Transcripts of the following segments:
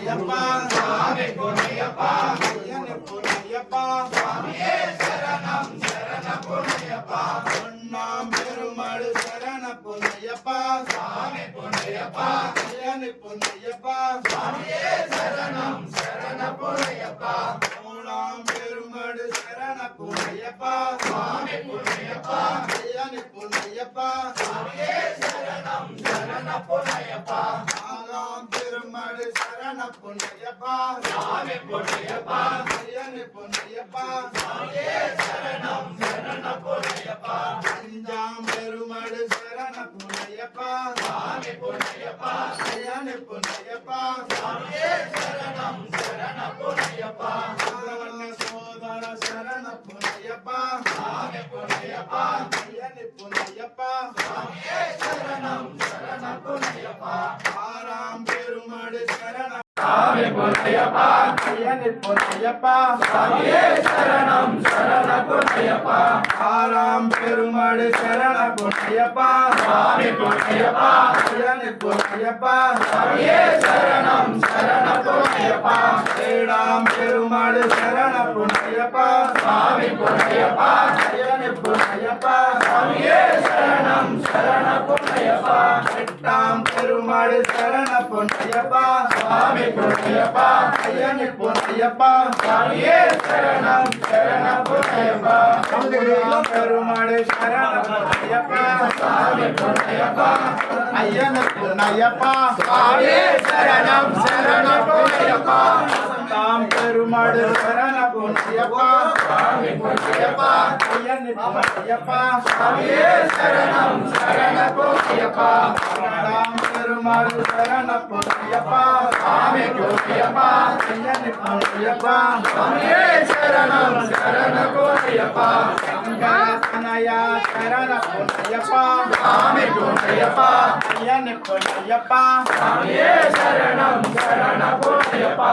பொன்னையப்பா சாமி பொன்னையப்பா ஐயனே பொன்னையப்பா சாமியே சரணம் சரண பொன்னையப்பா பொன்னாம் பெருமாள் சரண பொன்னையப்பா சாமி பொன்னையப்பா ஐயனே பொன்னையப்பா சாமியே சரணம் சரண பொன்னையப்பா மூலாம் பெருமாள் சரண பொன்னையப்பா சாமி பொன்னையப்பா ஐயனே பொன்னையப்பா சாமியே சரணம் சரண பொன்னையப்பா நாலாம் பெருமாள் சரண பொன்னையப்பா சாமி பொன்னையப்பா ஐயனே பொன்னையப்பா சாமியே சரணம் சரண பொன்னையப்பா அஞ்சாம் பெருமாள் சரண பொன்னையப்பா சாமி பொன்னையப்பா ஐயனே பொன்னையப்பா சாமியே சரணம் சரண பொன்னையப்பா சரவண சோதர சரண பொன்னையப்பா சாமி பொன்னையப்பா ஐயனே பொன்னையப்பா சாமியே சரணம் சரண பொன்னையப்பா ஆறாம் பெருமாள் சரண சாமி பொன்னையப்பா ஐயனே பொன்னையப்பா சாமியே சரணம் சரண பொன்னையப்பா ஆறாம் பெருமாள் சரண பொன்னையப்பா சாமி பொன்னையப்பா ஐயனே பொன்னையப்பா சாமியே சரணம் சரண பொன்னையப்பா ஏழாம் பெருமாள் சரண பொன்னையப்பா சாமி பொன்னையப்பா ஐயனே பொன்னையப்பா சாமியே சரணம் சரண பொன்னையப்பா எட்டாம் பெருமாள் சரண பொன்னையப்பா சாமி பொன்னையப்பா ஐயனே பொன்னையப்பா சாமியே சரணம் சரண பொன்னையப்பா பெருமாள் சரண பொன்னையப்பா சாமி பொன்னையப்பா ஐயனே பொன்னையப்பா சாமியே சரணம் சரண பொன்னையப்பா தாம் பெருமாள் சரண பொன்னையப்பா சாமி பொன்னையப்பா ஐயனே பொன்னையப்பா சாமியே சரணம் சரண பொன்னையப்பா தாம் பெருமாள் சரண பொன்னையப்பா சாமி பொன்னையப்பா ஐயனே பொன்னையப்பா சாமியே சரணம் சரண பொன்னையப்பா சங்கரதனயா சரண பொன்னையப்பா சாமி பொன்னையப்பா ஐயனே பொன்னையப்பா சாமியே சரணம் சரண பொன்னையப்பா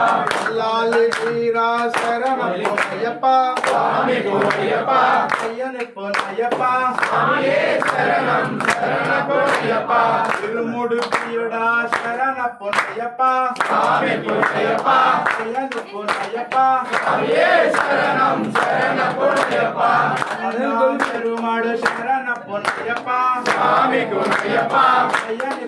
லால் வீரா சரண பொன்னையப்பா சாமி பொன்னையப்பா ஐயனே பொன்னையப்பா சாமியே சரணம் சரண பொன்னையப்பா திருமுடுப்பியுடா சரண பொன்னையப்பா சாமி பொன்னையப்பா ஐயனே பொன்னையப்பா சாமியே சரணம் சரண பொன்னையப்பா பெருமாள் சரண பொன்னையப்பா சாமி பொன்னையப்பா ஐயனே